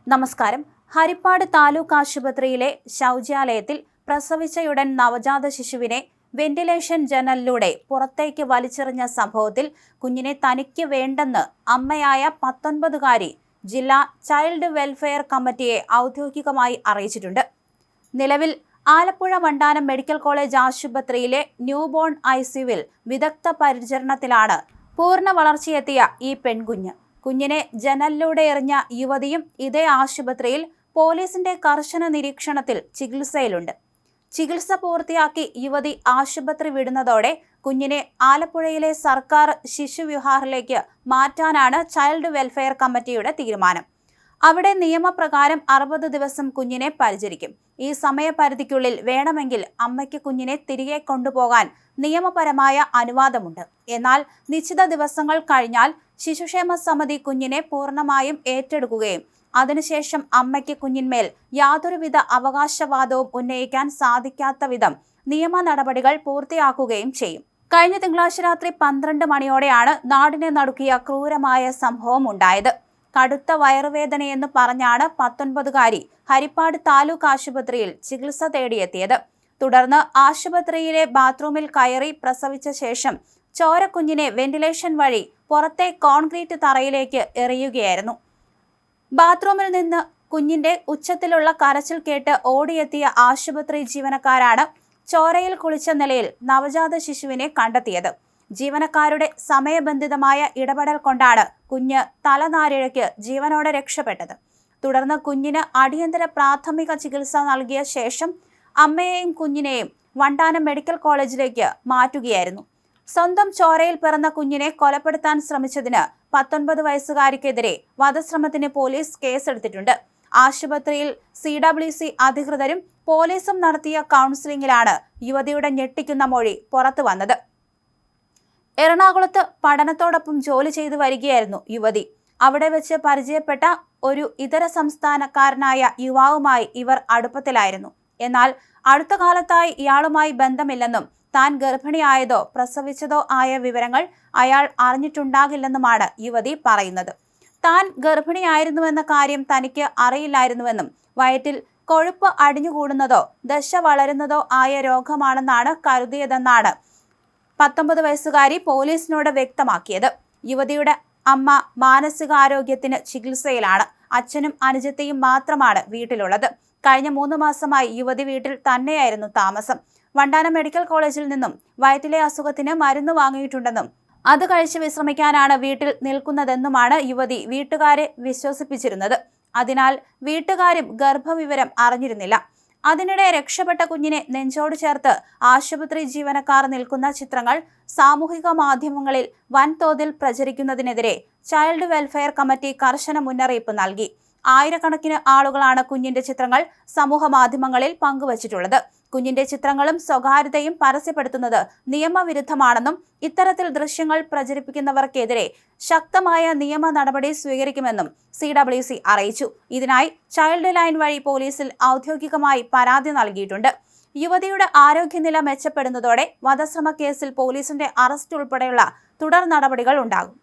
നമസ്കാരം. ഹരിപ്പാട് താലൂക്ക് ആശുപത്രിയിലെ ശൗചാലയത്തിൽ പ്രസവിച്ചയുടൻ നവജാത ശിശുവിനെ വെന്റിലേഷൻ ജനലിലൂടെ പുറത്തേക്ക് വലിച്ചെറിഞ്ഞ സംഭവത്തിൽ കുഞ്ഞിനെ തനിക്ക് വേണ്ടെന്ന് അമ്മയായ 19-കാരി ജില്ലാ ചൈൽഡ് വെൽഫെയർ കമ്മിറ്റിയെ ഔദ്യോഗികമായി അറിയിച്ചിട്ടുണ്ട്. നിലവിൽ ആലപ്പുഴ വണ്ടാനം മെഡിക്കൽ കോളേജ് ആശുപത്രിയിലെ ന്യൂബോൺ ICUവിൽ വിദഗ്ധ പരിചരണത്തിലാണ് പൂർണ്ണ വളർച്ചയെത്തിയ ഈ പെൺകുഞ്ഞ്. കുഞ്ഞിനെ ജനലിലൂടെ എറിഞ്ഞ യുവതിയും ഇതേ ആശുപത്രിയിൽ പോലീസിന്റെ കർശന നിരീക്ഷണത്തിൽ ചികിത്സയിലുണ്ട്. ചികിത്സ പൂർത്തിയാക്കി യുവതി ആശുപത്രി വിടുന്നതോടെ കുഞ്ഞിനെ ആലപ്പുഴയിലെ സർക്കാർ ശിശുവിഹാറിലേക്ക് മാറ്റാനാണ് ചൈൽഡ് വെൽഫെയർ കമ്മിറ്റിയുടെ തീരുമാനം. അവിടെ നിയമപ്രകാരം 60 ദിവസം കുഞ്ഞിനെ പരിചരിക്കും. ഈ സമയപരിധിക്കുള്ളിൽ വേണമെങ്കിൽ അമ്മയ്ക്ക് കുഞ്ഞിനെ തിരികെ കൊണ്ടുപോകാൻ നിയമപരമായ അനുവാദമുണ്ട്. എന്നാൽ നിശ്ചിത ദിവസങ്ങൾ കഴിഞ്ഞാൽ ശിശുക്ഷേമ സമിതി കുഞ്ഞിനെ പൂർണ്ണമായും ഏറ്റെടുക്കുകയും അതിനുശേഷം അമ്മയ്ക്ക് കുഞ്ഞിന്മേൽ യാതൊരുവിധ അവകാശവാദവും ഉന്നയിക്കാൻ സാധിക്കാത്ത വിധം നിയമ നടപടികൾ പൂർത്തിയാക്കുകയും ചെയ്യും. കഴിഞ്ഞ തിങ്കളാഴ്ച രാത്രി 12 മണിയോടെയാണ് നാടിനെ നടുക്കിയ ക്രൂരമായ സംഭവം ഉണ്ടായത്. കടുത്ത വയറുവേദനയെന്ന് പറഞ്ഞാണ് 19-കാരി ഹരിപ്പാട് താലൂക്ക് ആശുപത്രിയിൽ ചികിത്സ തേടിയെത്തിയത്. തുടർന്ന് ആശുപത്രിയിലെ ബാത്റൂമിൽ കയറി പ്രസവിച്ച ശേഷം ചോരക്കുഞ്ഞിനെ വെന്റിലേഷൻ വഴി പുറത്തെ കോൺക്രീറ്റ് തറയിലേക്ക് എറിയുകയായിരുന്നു. ബാത്റൂമിൽ നിന്ന് കുഞ്ഞിന്റെ ഉച്ചത്തിലുള്ള കരച്ചിൽ കേട്ട് ഓടിയെത്തിയ ആശുപത്രി ജീവനക്കാരാണ് ചോരയിൽ കുളിച്ച നിലയിൽ നവജാത ശിശുവിനെ കണ്ടെത്തിയത്. ജീവനക്കാരുടെ സമയബന്ധിതമായ ഇടപെടൽ കൊണ്ടാണ് കുഞ്ഞ് തലനാരിഴയ്ക്ക് ജീവനോടെ രക്ഷപ്പെട്ടത്. തുടർന്ന് കുഞ്ഞിന് അടിയന്തര പ്രാഥമിക ചികിത്സ നൽകിയ ശേഷം അമ്മയെയും കുഞ്ഞിനെയും വണ്ടാനം മെഡിക്കൽ കോളേജിലേക്ക് മാറ്റുകയായിരുന്നു. സ്വന്തം ചോരയിൽ പിറന്ന കുഞ്ഞിനെ കൊലപ്പെടുത്താൻ ശ്രമിച്ചതിന് 19 വയസ്സുകാരിക്കെതിരെ വധശ്രമത്തിന് പോലീസ് കേസെടുത്തിട്ടുണ്ട്. ആശുപത്രിയിൽ CWC അധികൃതരും പോലീസും നടത്തിയ കൗൺസിലിംഗിലാണ് യുവതിയുടെ ഞെട്ടിക്കുന്ന മൊഴി പുറത്തു വന്നത്. എറണാകുളത്ത് പഠനത്തോടൊപ്പം ജോലി ചെയ്തു വരികയായിരുന്നു യുവതി. അവിടെ വെച്ച് പരിചയപ്പെട്ട ഒരു ഇതര സംസ്ഥാനക്കാരനായ യുവാവുമായി ഇവർ അടുപ്പത്തിലായിരുന്നു. എന്നാൽ അടുത്ത കാലത്തായി ഇയാളുമായി ബന്ധമില്ലെന്നും താൻ ഗർഭിണിയായതോ പ്രസവിച്ചതോ ആയ വിവരങ്ങൾ അയാൾ അറിഞ്ഞിട്ടുണ്ടാകില്ലെന്നുമാണ് യുവതി പറയുന്നത്. താൻ ഗർഭിണിയായിരുന്നുവെന്ന കാര്യം തനിക്ക് അറിയില്ലായിരുന്നുവെന്നും വയറ്റിൽ കൊഴുപ്പ് അടിഞ്ഞുകൂടുന്നതോ ദശ വളരുന്നതോ ആയ രോഗമാണെന്നാണ് കരുതിയതെന്നാണ് 19 വയസ്സുകാരി പോലീസിനോട് വ്യക്തമാക്കിയത്. യുവതിയുടെ അമ്മ മാനസികാരോഗ്യത്തിന് ചികിത്സയിലാണ്. അച്ഛനും അനുജത്തിയും മാത്രമാണ് വീട്ടിലുള്ളത്. കഴിഞ്ഞ 3 മാസമായി യുവതി വീട്ടിൽ തന്നെയായിരുന്നു താമസം. വണ്ടാനം മെഡിക്കൽ കോളേജിൽ നിന്നും വയറ്റിലെ അസുഖത്തിന് മരുന്ന് വാങ്ങിയിട്ടുണ്ടെന്നും അത് കഴിച്ച് വിശ്രമിക്കാനാണ് വീട്ടിൽ നിൽക്കുന്നതെന്നുമാണ് യുവതി വീട്ടുകാരെ വിശ്വസിപ്പിച്ചിരുന്നത്. അതിനാൽ വീട്ടുകാരും ഗർഭവിവരം അറിഞ്ഞിരുന്നില്ല. അതിനിടെ രക്ഷപ്പെട്ട കുഞ്ഞിനെ നെഞ്ചോട് ചേർത്ത് ആശുപത്രി ജീവനക്കാർ നിൽക്കുന്ന ചിത്രങ്ങൾ സാമൂഹിക മാധ്യമങ്ങളിൽ വൻതോതിൽ പ്രചരിക്കുന്നതിനെതിരെ ചൈൽഡ് വെൽഫെയർ കമ്മിറ്റി കർശന മുന്നറിയിപ്പ് നൽകി. ആയിരക്കണക്കിന് ആളുകളാണ് കുഞ്ഞിന്റെ ചിത്രങ്ങൾ സമൂഹ മാധ്യമങ്ങളിൽ പങ്കുവച്ചിട്ടുള്ളത്. കുഞ്ഞിന്റെ ചിത്രങ്ങളും സ്വകാര്യതയും പരസ്യപ്പെടുത്തുന്നത് നിയമവിരുദ്ധമാണെന്നും ഇത്തരത്തിൽ ദൃശ്യങ്ങൾ പ്രചരിപ്പിക്കുന്നവർക്കെതിരെ ശക്തമായ നിയമ നടപടി സ്വീകരിക്കുമെന്നും CWC അറിയിച്ചു. ഇതിനായി ചൈൽഡ് ലൈൻ വഴി പോലീസിൽ ഔദ്യോഗികമായി പരാതി നൽകിയിട്ടുണ്ട്. യുവതിയുടെ ആരോഗ്യനില മെച്ചപ്പെടുന്നതോടെ വധശ്രമ കേസിൽ പോലീസിന്റെ അറസ്റ്റ് ഉൾപ്പെടെയുള്ള തുടർ നടപടികൾ ഉണ്ടാകും.